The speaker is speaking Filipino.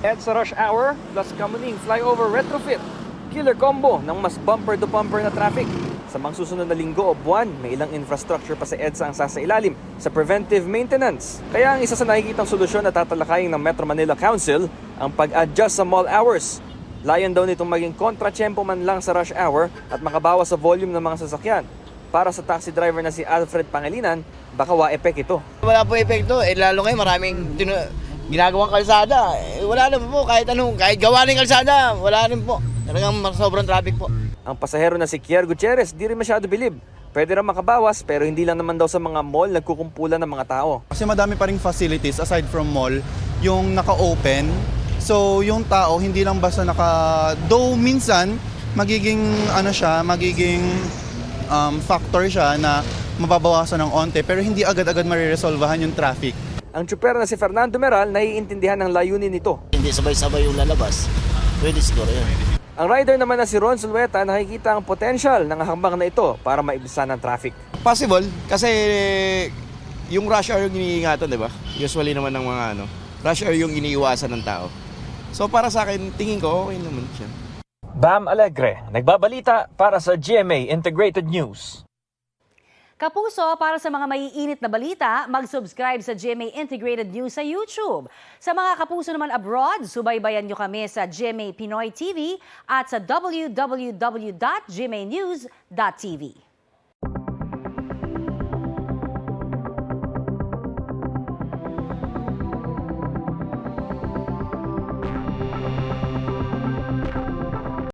EDSA Rush Hour plus Kamuning Flyover Retrofit. Killer combo ng mas bumper-to-bumper na traffic. Sa mga susunod na linggo o buwan, may ilang infrastructure pa sa EDSA ang sasailalim sa preventive maintenance. Kaya ang isa sa nakikitang solusyon na tatalakayin ng Metro Manila Council ang pag-adjust sa mall hours. Layan daw nitong maging kontra-tiyempo man lang sa rush hour at makabawas sa volume ng mga sasakyan. Para sa taxi driver na si Alfred Pangilinan, baka wa-epek ito. Wala po epekto, lalo ngayon maraming ginagawang kalsada. Wala na po, kahit gawa ng kalsada, wala rin po. Talagang sobrang traffic po. Ang pasahero na si Kier Gutierrez di rin masyado bilib. Pwede rin makabawas pero hindi lang naman daw sa mga mall nagkukumpulan ng mga tao. Kasi madami pa ring facilities aside from mall, yung naka-open. So yung tao hindi lang basta though minsan magiging factor siya na mababawasan ng onte pero hindi agad-agad mariresolvahan yung traffic. Ang tsuper na si Fernando Meral naiintindihan ng layunin nito. Hindi sabay-sabay yung lalabas. Pwede siguro yun. Ang rider naman na si Ron Zulueta nakikita ang potential ng hakbang na ito para maibisan ang traffic. Possible kasi yung rush hour yung iniingatan, di ba? Usually naman ng mga rush hour yung iniiwasan ng tao. So para sa akin, tingin ko okay naman siya. Bam Alegre, nagbabalita para sa GMA Integrated News. Kapuso, para sa mga maiinit na balita, mag-subscribe sa GMA Integrated News sa YouTube. Sa mga kapuso naman abroad, subaybayan nyo kami sa GMA Pinoy TV at sa www.gmanews.tv.